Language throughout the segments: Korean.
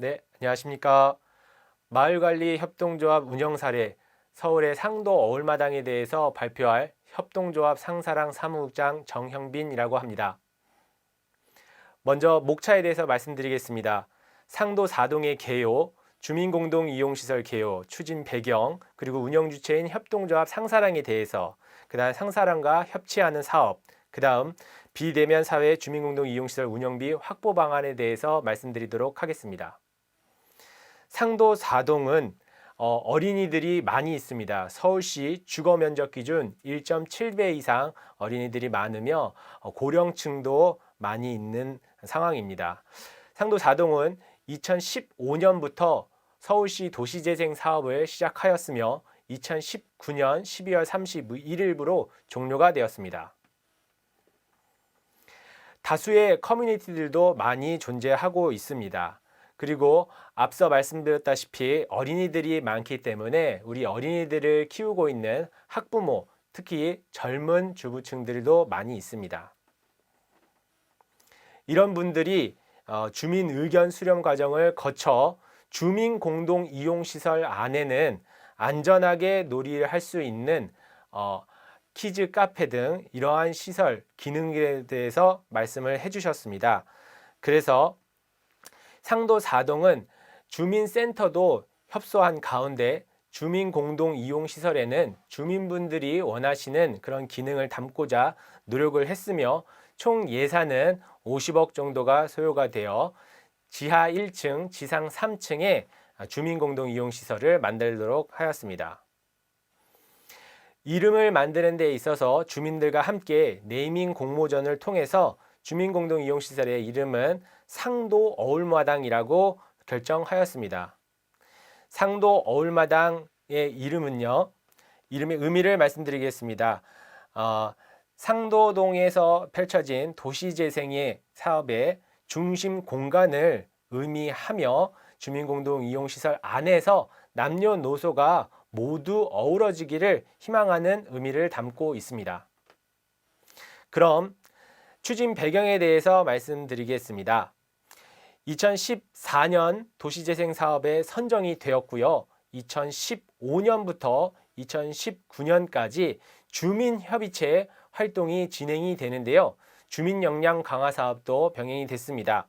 네, 안녕하십니까. 마을관리 협동조합 운영 사례, 서울의 상도 어울마당에 대해서 발표할 협동조합 상사랑 사무국장 정형빈이라고 합니다. 먼저 목차에 대해서 말씀드리겠습니다. 상도 4동의 개요, 주민공동이용시설 개요, 추진 배경, 그리고 운영 주체인 협동조합 상사랑에 대해서, 그 다음 상사랑과 협치하는 사업, 그 다음 비대면 사회 주민공동이용시설 운영비 확보 방안에 대해서 말씀드리도록 하겠습니다. 상도 4동은 어린이들이 많이 있습니다. 서울시 주거 면적 기준 1.7배 이상 어린이들이 많으며 고령층도 많이 있는 상황입니다. 상도 4동은 2015년부터 서울시 도시재생 사업을 시작하였으며 2019년 12월 31일부로 종료가 되었습니다. 다수의 커뮤니티들도 많이 존재하고 있습니다. 그리고 앞서 말씀드렸다시피 어린이들이 많기 때문에 우리 어린이들을 키우고 있는 학부모, 특히 젊은 주부층들도 많이 있습니다. 이런 분들이 주민 의견 수렴 과정을 거쳐 주민공동이용시설 안에는 안전하게 놀이를 할 수 있는 키즈 카페 등 이러한 시설 기능에 대해서 말씀을 해주셨습니다. 그래서 상도 4동은 주민센터도 협소한 가운데 주민공동이용시설에는 주민분들이 원하시는 그런 기능을 담고자 노력을 했으며 총 예산은 50억 정도가 소요가 되어 지하 1층, 지상 3층에 주민공동이용시설을 만들도록 하였습니다. 이름을 만드는 데 있어서 주민들과 함께 네이밍 공모전을 통해서 주민공동이용시설의 이름은 상도 어울마당이라고 결정하였습니다. 상도 어울마당의 이름은요, 이름의 의미를 말씀드리겠습니다. 상도동에서 펼쳐진 도시재생의 사업의 중심 공간을 의미하며 주민공동이용시설 안에서 남녀노소가 모두 어우러지기를 희망하는 의미를 담고 있습니다. 그럼 추진 배경에 대해서 말씀드리겠습니다. 2014년 도시재생 사업에 선정이 되었고요. 2015년부터 2019년까지 주민협의체 활동이 진행이 되는데요. 주민 역량 강화 사업도 병행이 됐습니다.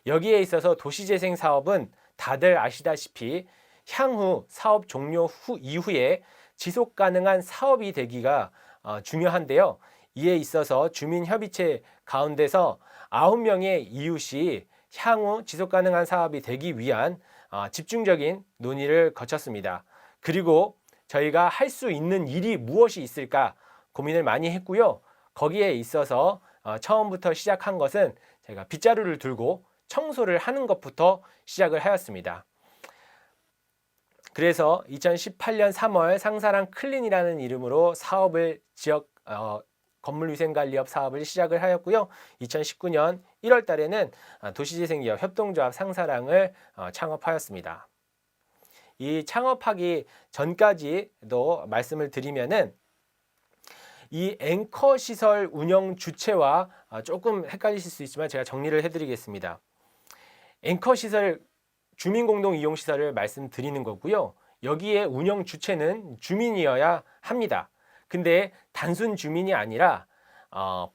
여기에 있어서 도시재생 사업은 다들 아시다시피 향후 사업 종료 이후에 지속 가능한 사업이 되기가 중요한데요. 이에 있어서 주민협의체 가운데서 9명의 이웃이 향후 지속 가능한 사업이 되기 위한 집중적인 논의를 거쳤습니다. 그리고 저희가 할 수 있는 일이 무엇이 있을까 고민을 많이 했고요. 거기에 있어서 처음부터 시작한 것은 제가 빗자루를 들고 청소를 하는 것부터 시작을 하였습니다. 그래서 2018년 3월 상사랑 클린이라는 이름으로 사업을 지역 건물위생관리업 사업을 시작을 하였고요. 2019년 1월 달에는 도시재생기업 협동조합 상사랑을 창업하였습니다. 이 창업하기 전까지도 말씀을 드리면은 이 앵커 시설 운영 주체와 조금 헷갈리실 수 있지만 제가 정리를 해드리겠습니다. 앵커 시설 주민공동이용시설을 말씀드리는 거고요. 여기에 운영 주체는 주민이어야 합니다. 근데 단순 주민이 아니라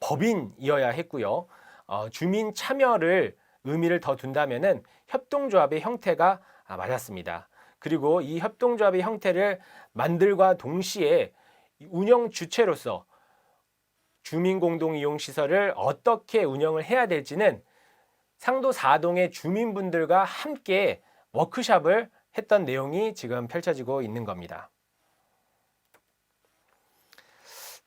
법인이어야 했고요. 주민 참여를 의미를 더 둔다면은 협동조합의 형태가 맞았습니다. 그리고 이 협동조합의 형태를 만들과 동시에 운영 주체로서 주민공동이용시설을 어떻게 운영을 해야 될지는 상도 4동의 주민분들과 함께 워크숍을 했던 내용이 지금 펼쳐지고 있는 겁니다.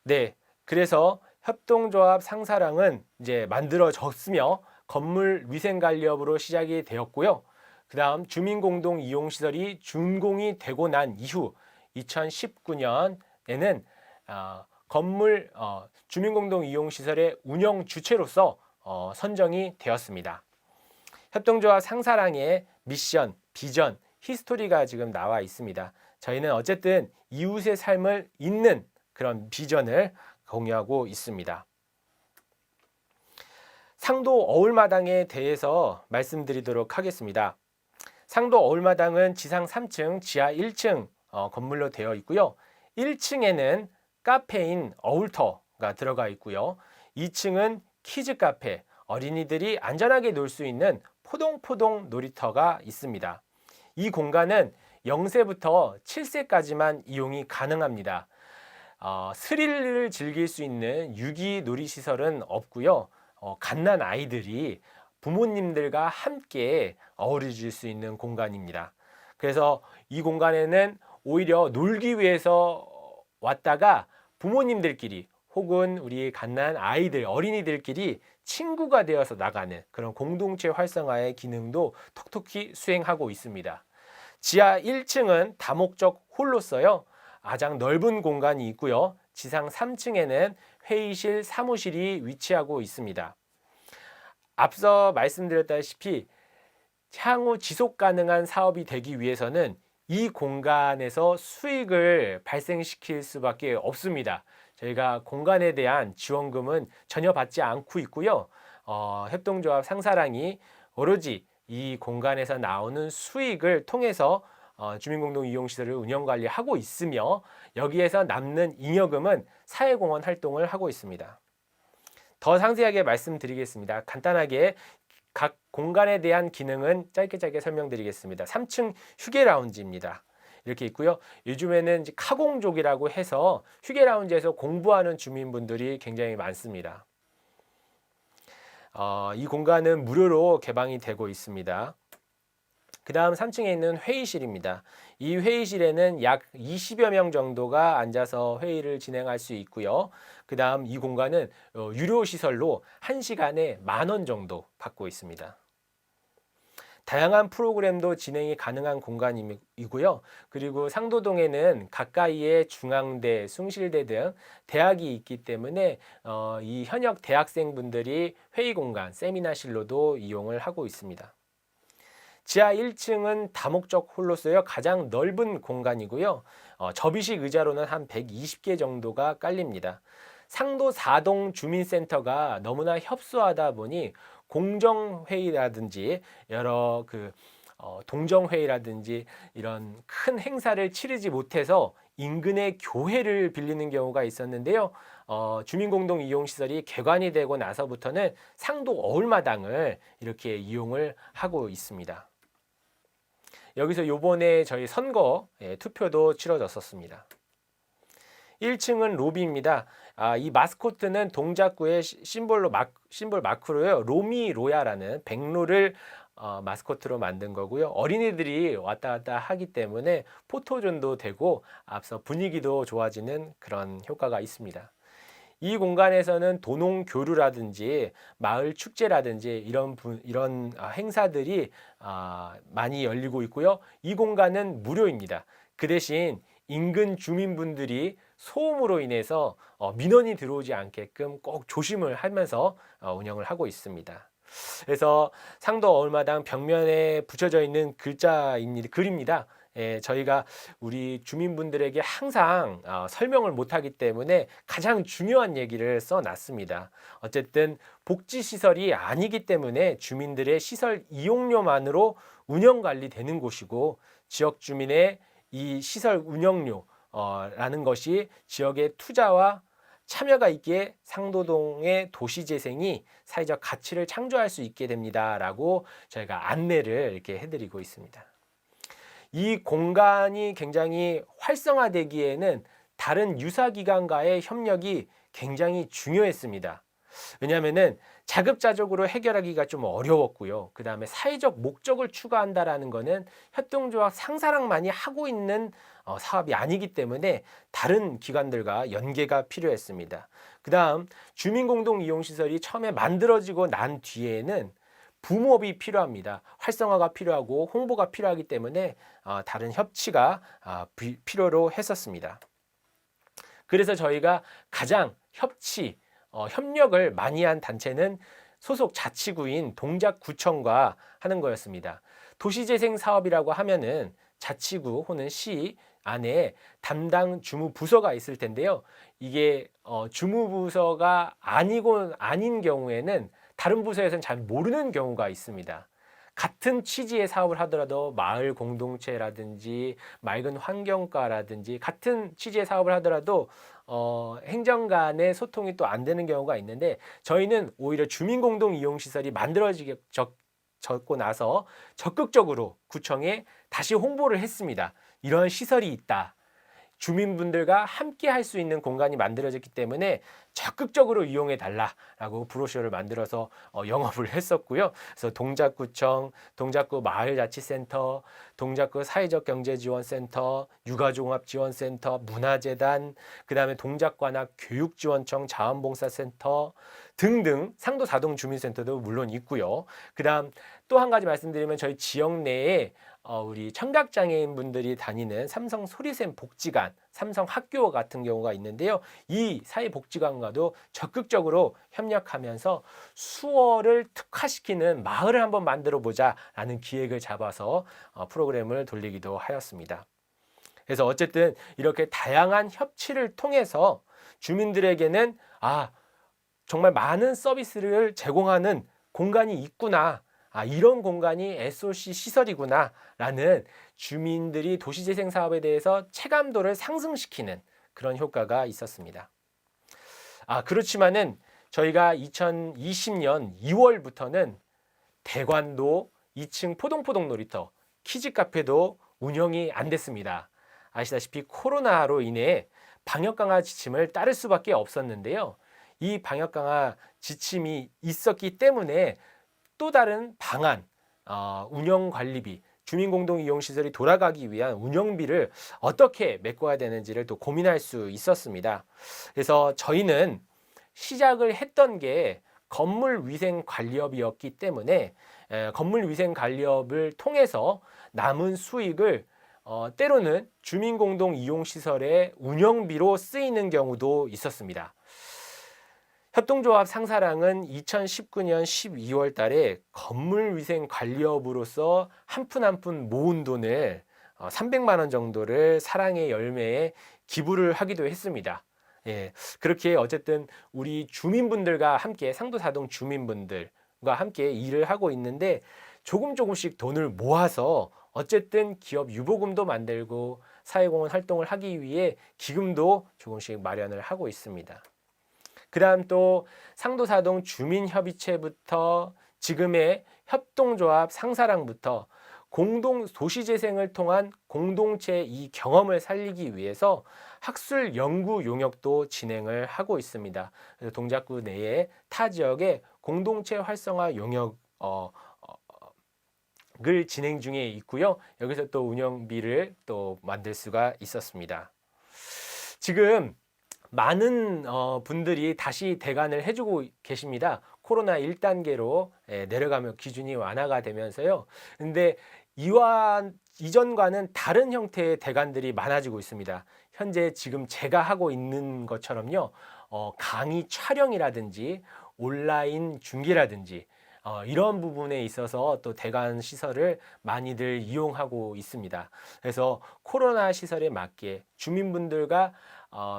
네, 그래서 협동조합 상사랑은 이제 만들어졌으며 건물 위생관리업으로 시작이 되었고요. 그 다음 주민공동이용시설이 준공이 되고 난 이후 2019년에는 건물 주민공동이용시설의 운영 주체로서 선정이 되었습니다. 협동조합 상사랑의 미션, 비전, 히스토리가 지금 나와 있습니다. 저희는 어쨌든 이웃의 삶을 잇는 그런 비전을 공유하고 있습니다. 상도 어울마당에 대해서 말씀드리도록 하겠습니다. 상도 어울마당은 지상 3층, 지하 1층 건물로 되어 있고요. 1층에는 카페인 어울터가 들어가 있고요. 2층은 키즈 카페, 어린이들이 안전하게 놀 수 있는 포동포동 놀이터가 있습니다. 이 공간은 0세부터 7세까지만 이용이 가능합니다. 스릴을 즐길 수 있는 유기 놀이시설은 없고요. 갓난 아이들이 부모님들과 함께 어우러질 수 있는 공간입니다. 그래서 이 공간에는 오히려 놀기 위해서 왔다가 부모님들끼리 혹은 우리 갓난 아이들, 어린이들끼리 친구가 되어서 나가는 그런 공동체 활성화의 기능도 톡톡히 수행하고 있습니다. 지하 1층은 다목적 홀로서요. 가장 넓은 공간이 있고요. 지상 3층에는 회의실, 사무실이 위치하고 있습니다. 앞서 말씀드렸다시피 향후 지속 가능한 사업이 되기 위해서는 이 공간에서 수익을 발생시킬 수밖에 없습니다. 저희가 공간에 대한 지원금은 전혀 받지 않고 있고요. 협동조합 상사랑이 오로지 이 공간에서 나오는 수익을 통해서 주민공동이용시설을 운영관리하고 있으며 여기에서 남는 잉여금은 사회공헌 활동을 하고 있습니다. 더 상세하게 말씀드리겠습니다. 간단하게 각 공간에 대한 기능은 짧게 설명드리겠습니다. 3층 휴게 라운지입니다. 이렇게 있고요. 요즘에는 카공족이라고 해서 휴게 라운지에서 공부하는 주민분들이 굉장히 많습니다. 이 공간은 무료로 개방이 되고 있습니다. 그 다음 3층에 있는 회의실입니다. 이 회의실에는 약 20여 명 정도가 앉아서 회의를 진행할 수 있고요. 그 다음 이 공간은 유료시설로 1시간에 10,000원 정도 받고 있습니다. 다양한 프로그램도 진행이 가능한 공간이고요. 그리고 상도동에는 가까이에 중앙대, 숭실대 등 대학이 있기 때문에 이 현역 대학생분들이 회의 공간, 세미나실로도 이용을 하고 있습니다. 지하 1층은 다목적 홀로서요. 가장 넓은 공간이고요. 접이식 의자로는 한 120개 정도가 깔립니다. 상도 4동 주민센터가 너무나 협소하다 보니 공정회의라든지 여러 동정회의라든지 이런 큰 행사를 치르지 못해서 인근의 교회를 빌리는 경우가 있었는데요. 주민공동이용시설이 개관이 되고 나서부터는 상도 어울마당을 이렇게 이용을 하고 있습니다. 여기서 요번에 저희 선거 투표도 치러졌었습니다. 1층은 로비입니다. 이 마스코트는 동작구의 심볼 마크로요. 로미로야라는 백로를 마스코트로 만든 거고요. 어린이들이 왔다 갔다 하기 때문에 포토존도 되고 앞서 분위기도 좋아지는 그런 효과가 있습니다. 이 공간에서는 도농교류라든지 마을 축제라든지 이런 행사들이 많이 열리고 있고요. 이 공간은 무료입니다. 그 대신 인근 주민분들이 소음으로 인해서 민원이 들어오지 않게끔 꼭 조심을 하면서 운영을 하고 있습니다. 그래서 상도 어울마당 벽면에 붙여져 있는 글입니다. 저희가 우리 주민분들에게 항상 설명을 못하기 때문에 가장 중요한 얘기를 써놨습니다. 어쨌든 복지시설이 아니기 때문에 주민들의 시설 이용료만으로 운영관리되는 곳이고 지역 주민의 이 시설 운영료라는 것이 지역의 투자와 참여가 있기에 상도동의 도시재생이 사회적 가치를 창조할 수 있게 됩니다. 라고 저희가 안내를 이렇게 해드리고 있습니다. 이 공간이 굉장히 활성화되기에는 다른 유사기관과의 협력이 굉장히 중요했습니다. 왜냐하면 자급자족으로 해결하기가 좀 어려웠고요. 그 다음에 사회적 목적을 추구한다라는 것은 협동조합 상사랑만이 하고 있는 사업이 아니기 때문에 다른 기관들과 연계가 필요했습니다. 그 다음 주민공동이용시설이 처음에 만들어지고 난 뒤에는 붐업이 필요합니다. 활성화가 필요하고 홍보가 필요하기 때문에 다른 협치가 필요로 했었습니다. 그래서 저희가 가장 협력을 많이 한 단체는 소속 자치구인 동작구청과 하는 거였습니다. 도시재생 사업이라고 하면은 자치구 혹은 시 안에 담당 주무부서가 있을 텐데요. 이게 주무부서가 아닌 경우에는 다른 부서에서는 잘 모르는 경우가 있습니다. 같은 취지의 사업을 하더라도 마을 공동체라든지 맑은 환경과라든지 같은 취지의 사업을 하더라도 행정 간의 소통이 또 안 되는 경우가 있는데, 저희는 오히려 주민공동이용시설이 만들어졌고 나서 적극적으로 구청에 다시 홍보를 했습니다. 이런 시설이 있다. 주민분들과 함께 할 수 있는 공간이 만들어졌기 때문에 적극적으로 이용해 달라라고 브로셔를 만들어서 영업을 했었고요. 그래서 동작구청, 동작구 마을자치센터, 동작구 사회적경제지원센터, 육아종합지원센터, 문화재단, 그다음에 동작관악 교육지원청 자원봉사센터 등등 상도 4동 주민센터도 물론 있고요. 그다음 또 한 가지 말씀드리면, 저희 지역 내에 우리 청각장애인 분들이 다니는 삼성 소리샘 복지관, 삼성 학교 같은 경우가 있는데요. 이 사회복지관과도 적극적으로 협력하면서 수어를 특화시키는 마을을 한번 만들어 보자라는 기획을 잡아서 프로그램을 돌리기도 하였습니다. 그래서 어쨌든 이렇게 다양한 협치를 통해서 주민들에게는 정말 많은 서비스를 제공하는 공간이 있구나, 이런 공간이 SOC 시설이구나 라는 주민들이 도시재생 사업에 대해서 체감도를 상승시키는 그런 효과가 있었습니다. 그렇지만은 저희가 2020년 2월부터는 대관도 2층 포동포동 놀이터, 키즈카페도 운영이 안 됐습니다. 아시다시피 코로나로 인해 방역 강화 지침을 따를 수밖에 없었는데요. 이 방역 강화 지침이 있었기 때문에 또 다른 방안, 운영관리비, 주민공동이용시설이 돌아가기 위한 운영비를 어떻게 메꿔야 되는지를 또 고민할 수 있었습니다. 그래서 저희는 시작을 했던 게 건물위생관리업이었기 때문에 건물위생관리업을 통해서 남은 수익을 때로는 주민공동이용시설의 운영비로 쓰이는 경우도 있었습니다. 협동조합 상사랑은 2019년 12월 달에 건물위생관리업으로서 한 푼 한 푼 모은 돈을 300만 원 정도를 사랑의 열매에 기부를 하기도 했습니다. 그렇게 어쨌든 우리 주민분들과 함께, 상도사동 주민분들과 함께 일을 하고 있는데, 조금씩 돈을 모아서 어쨌든 기업 유보금도 만들고 사회공헌 활동을 하기 위해 기금도 조금씩 마련을 하고 있습니다. 그 다음 또 상도사동 주민협의체부터 지금의 협동조합 상사랑부터 공동 도시재생을 통한 공동체 이 경험을 살리기 위해서 학술 연구 용역도 진행을 하고 있습니다. 그래서 동작구 내에 타 지역의 공동체 활성화 용역을 진행 중에 있고요. 여기서 또 운영비를 또 만들 수가 있었습니다. 지금 많은 분들이 다시 대관을 해주고 계십니다. 코로나 1단계로 내려가며 기준이 완화가 되면서요. 근데 이전과는 다른 형태의 대관들이 많아지고 있습니다. 현재 지금 제가 하고 있는 것처럼요. 강의 촬영이라든지 온라인 중계라든지 이런 부분에 있어서 또 대관 시설을 많이들 이용하고 있습니다. 그래서 코로나 시설에 맞게 주민분들과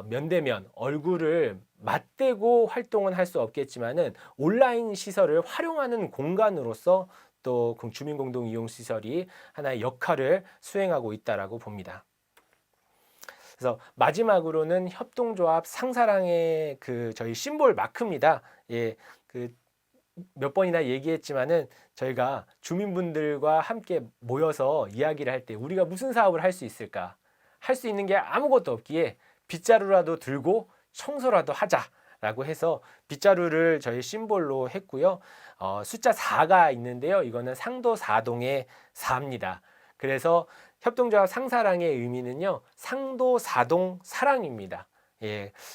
면대면 얼굴을 맞대고 활동은 할 수 없겠지만은 온라인 시설을 활용하는 공간으로서 또 주민공동이용시설이 하나의 역할을 수행하고 있다라고 봅니다. 그래서 마지막으로는 협동조합 상사랑의 저희 심볼 마크입니다. 몇 번이나 얘기했지만은 저희가 주민분들과 함께 모여서 이야기를 할 때 우리가 무슨 사업을 할 수 있을까? 할 수 있는 게 아무것도 없기에 빗자루라도 들고 청소라도 하자라고 해서 빗자루를 저희 심볼로 했고요. 숫자 4가 있는데요. 이거는 상도 4동의 4입니다. 그래서 협동조합 상사랑의 의미는요. 상도 4동 사랑입니다.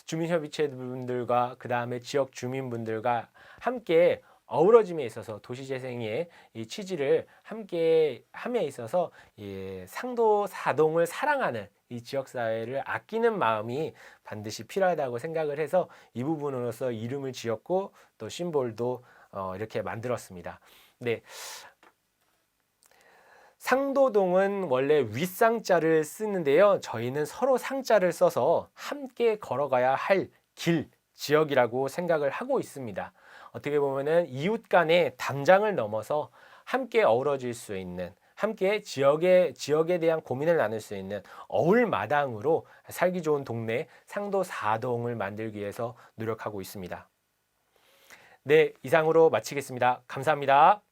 주민협의체 분들과 그 다음에 지역 주민분들과 함께 어우러짐에 있어서 도시재생의 이 취지를 함께 함에 있어서 상도 4동을 사랑하는 이 지역사회를 아끼는 마음이 반드시 필요하다고 생각을 해서 이 부분으로서 이름을 지었고 또 심볼도 이렇게 만들었습니다. 네. 상도동은 원래 윗상자를 쓰는데요. 저희는 서로 상자를 써서 함께 걸어가야 할 길, 지역이라고 생각을 하고 있습니다. 어떻게 보면은 이웃 간의 담장을 넘어서 함께 어우러질 수 있는, 함께 지역에 대한 고민을 나눌 수 있는 어울마당으로 살기 좋은 동네 상도 4동을 만들기 위해서 노력하고 있습니다. 네, 이상으로 마치겠습니다. 감사합니다.